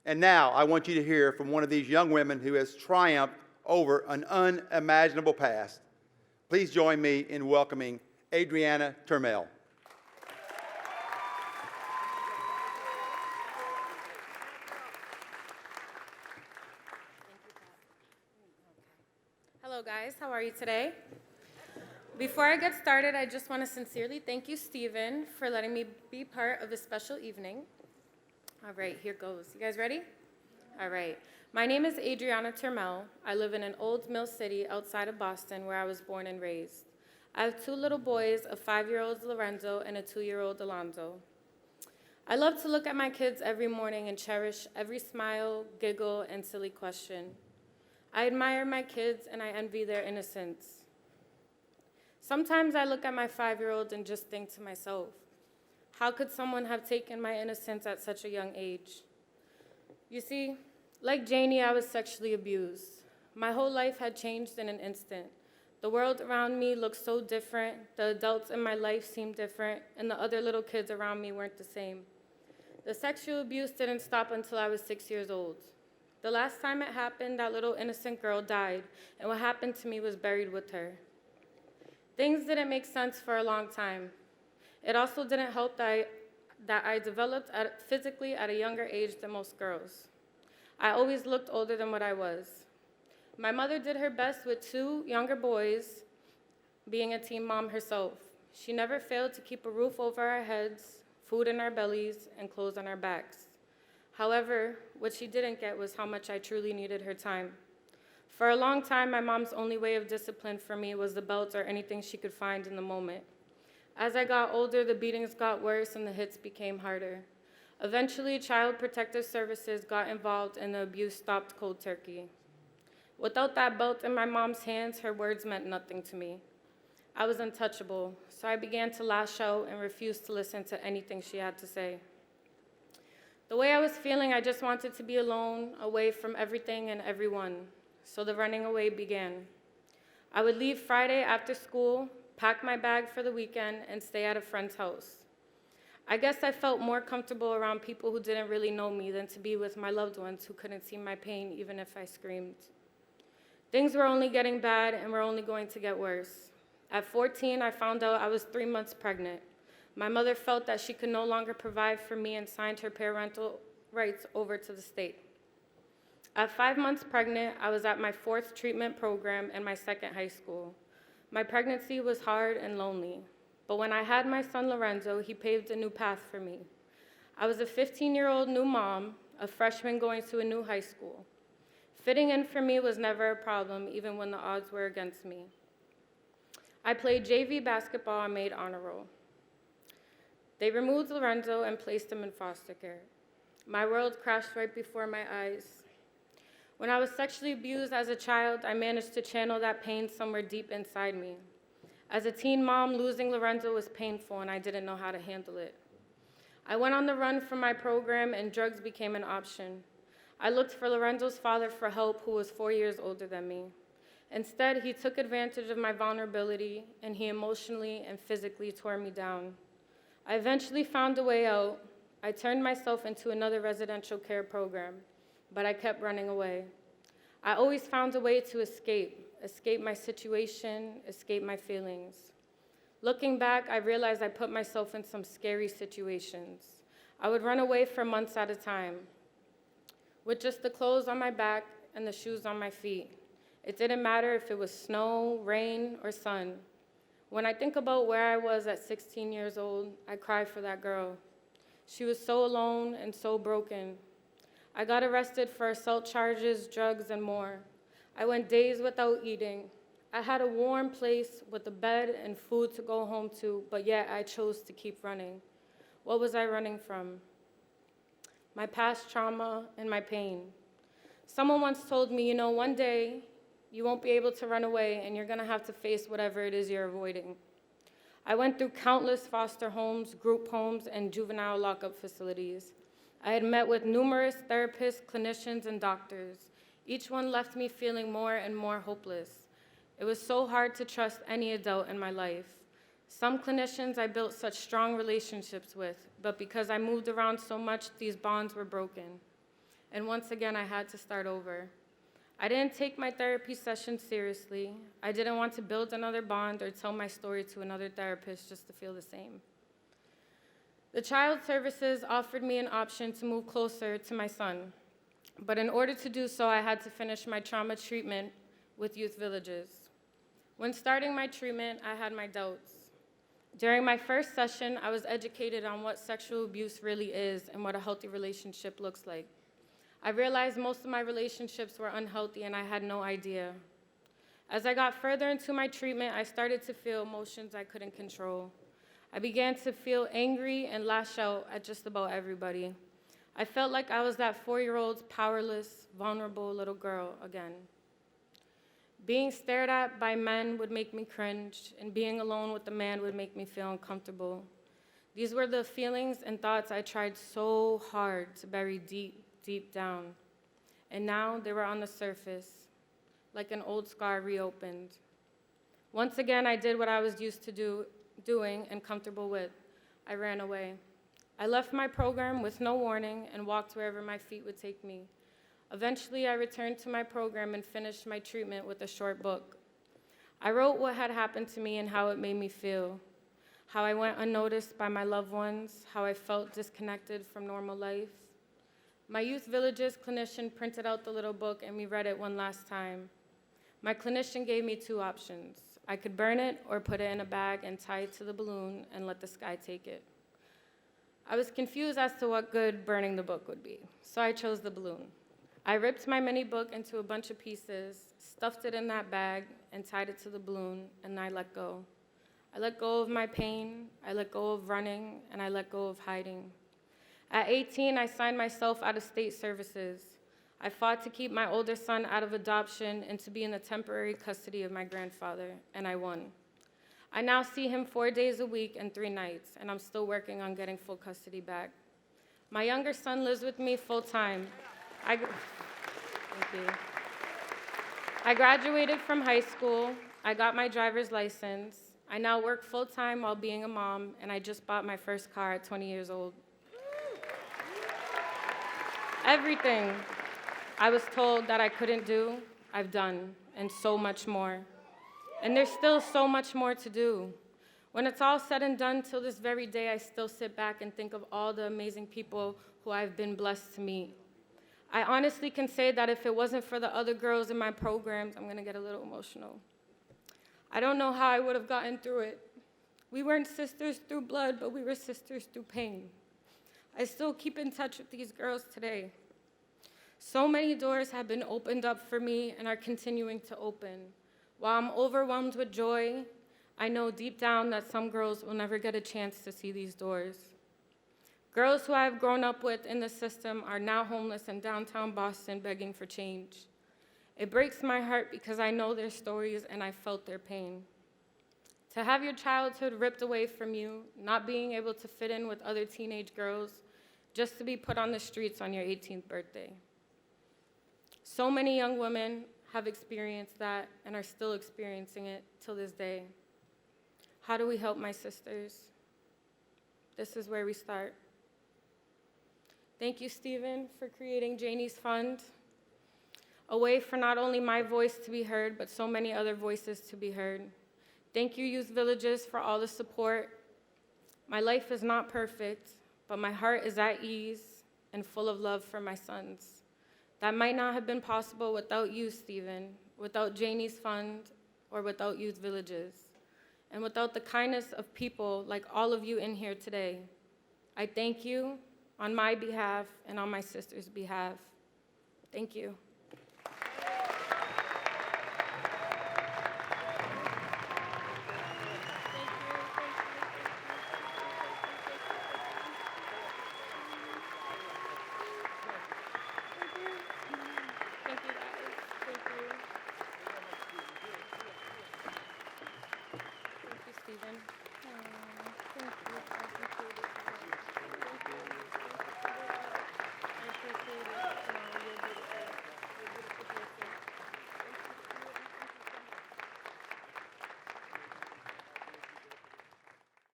And now I want you to hear from one of these young women who has triumphed over an unimaginable past. Please join me in welcoming Adrianna Turmel. Hello guys, how are you today? Before I get started, I just want to sincerely thank you, Stephen, for letting me be part of this special evening. All right, here goes. You guys ready? All right. My name is Adrianna Turmel. I live in an old mill city outside of Boston where I was born and raised. I have two little boys, a 5-year-old Lorenzo and a 2-year-old Alonzo. I love to look at my kids every morning and cherish every smile, giggle, and silly question. I admire my kids and I envy their innocence. Sometimes I look at my 5-year-old and just think to myself, how could someone have taken my innocence at such a young age? You see, like Janie, I was sexually abused. My whole life had changed in an instant. The world around me looked so different, the adults in my life seemed different, and the other little kids around me weren't the same. The sexual abuse didn't stop until I was 6 years old. The last time it happened, that little innocent girl died, and what happened to me was buried with her. Things didn't make sense for a long time. It also didn't help that I developed physically at a younger age than most girls. I always looked older than what I was. My mother did her best with 2 younger boys, being a teen mom herself. She never failed to keep a roof over our heads, food in our bellies, and clothes on our backs. However, what she didn't get was how much I truly needed her time. For a long time, my mom's only way of discipline for me was the belt or anything she could find in the moment. As I got older, the beatings got worse and the hits became harder. Eventually, Child Protective Services got involved and the abuse stopped cold turkey. Without that belt in my mom's hands, her words meant nothing to me. I was untouchable, so I began to lash out and refuse to listen to anything she had to say. The way I was feeling, I just wanted to be alone, away from everything and everyone, so the running away began. I would leave Friday after school, pack my bag for the weekend, and stay at a friend's house. I guess I felt more comfortable around people who didn't really know me than to be with my loved ones who couldn't see my pain even if I screamed. Things were only getting bad and were only going to get worse. At 14, I found out I was 3 months pregnant. My mother felt that she could no longer provide for me and signed her parental rights over to the state. At 5 months pregnant, I was at my 4th treatment program and my 2nd high school. My pregnancy was hard and lonely, but when I had my son Lorenzo, he paved a new path for me. I was a 15-year-old new mom, a freshman going to a new high school. Fitting in for me was never a problem, even when the odds were against me. I played JV basketball and made honor roll. They removed Lorenzo and placed him in foster care. My world crashed right before my eyes. When I was sexually abused as a child, I managed to channel that pain somewhere deep inside me. As a teen mom, losing Lorenzo was painful and I didn't know how to handle it. I went on the run from my program and drugs became an option. I looked for Lorenzo's father for help, who was 4 years older than me. Instead, he took advantage of my vulnerability and he emotionally and physically tore me down. I eventually found a way out. I turned myself into another residential care program, but I kept running away. I always found a way to escape my situation, escape my feelings. Looking back, I realized I put myself in some scary situations. I would run away for months at a time, with just the clothes on my back and the shoes on my feet. It didn't matter if it was snow, rain, or sun. When I think about where I was at 16 years old, I cry for that girl. She was so alone and so broken. I got arrested for assault charges, drugs, and more. I went days without eating. I had a warm place with a bed and food to go home to, but yet I chose to keep running. What was I running from? My past trauma and my pain. Someone once told me, one day you won't be able to run away and you're gonna have to face whatever it is you're avoiding. I went through countless foster homes, group homes, and juvenile lockup facilities. I had met with numerous therapists, clinicians, and doctors. Each one left me feeling more and more hopeless. It was so hard to trust any adult in my life. Some clinicians I built such strong relationships with, but because I moved around so much, these bonds were broken. and once again I had to start over. I didn't take my therapy session seriously. I didn't want to build another bond or tell my story to another therapist just to feel the same. The child services offered me an option to move closer to my son, but in order to do so, I had to finish my trauma treatment with youth villages. When starting my treatment, I had my doubts. During my first session, I was educated on what sexual abuse really is and what a healthy relationship looks like. I realized most of my relationships were unhealthy and I had no idea. As I got further into my treatment, I started to feel emotions I couldn't control. I began to feel angry and lash out at just about everybody. I felt like I was that 4-year-old, powerless, vulnerable little girl again. Being stared at by men would make me cringe, and being alone with a man would make me feel uncomfortable. These were the feelings and thoughts I tried so hard to bury deep, deep down. And now they were on the surface, like an old scar reopened. Once again, I did what I was used to doing and comfortable with. I ran away. I left my program with no warning and walked wherever my feet would take me. Eventually, I returned to my program and finished my treatment with a short book. I wrote what had happened to me and how it made me feel, how I went unnoticed by my loved ones, how I felt disconnected from normal life. My youth village's clinician printed out the little book and we read it one last time. My clinician gave me 2 options. I could burn it or put it in a bag and tie it to the balloon and let the sky take it. I was confused as to what good burning the book would be, so I chose the balloon. I ripped my mini book into a bunch of pieces, stuffed it in that bag, and tied it to the balloon, and I let go. I let go of my pain, I let go of running, and I let go of hiding. At 18, I signed myself out of state services. I fought to keep my older son out of adoption and to be in the temporary custody of my grandfather, and I won. I now see him 4 days a week and 3 nights, and I'm still working on getting full custody back. My younger son lives with me full-time. Thank you. I graduated from high school. I got my driver's license. I now work full-time while being a mom, and I just bought my first car at 20 years old. Everything I was told that I couldn't do, I've done, and so much more. And there's still so much more to do. When it's all said and done, till this very day, I still sit back and think of all the amazing people who I've been blessed to meet. I honestly can say that if it wasn't for the other girls in my programs, I'm gonna get a little emotional. I don't know how I would have gotten through it. We weren't sisters through blood, but we were sisters through pain. I still keep in touch with these girls today. So many doors have been opened up for me and are continuing to open. While I'm overwhelmed with joy, I know deep down that some girls will never get a chance to see these doors. Girls who I have grown up with in the system are now homeless in downtown Boston begging for change. It breaks my heart because I know their stories and I felt their pain. To have your childhood ripped away from you, not being able to fit in with other teenage girls, just to be put on the streets on your 18th birthday. So many young women have experienced that and are still experiencing it till this day. How do we help my sisters? This is where we start. Thank you, Stephen, for creating Janie's Fund, a way for not only my voice to be heard, but so many other voices to be heard. Thank you, Youth Villages, for all the support. My life is not perfect, but my heart is at ease and full of love for my sons. That might not have been possible without you, Stephen, without Janie's Fund, or without Youth Villages, and without the kindness of people like all of you in here today. I thank you on my behalf and on my sister's behalf. Thank you.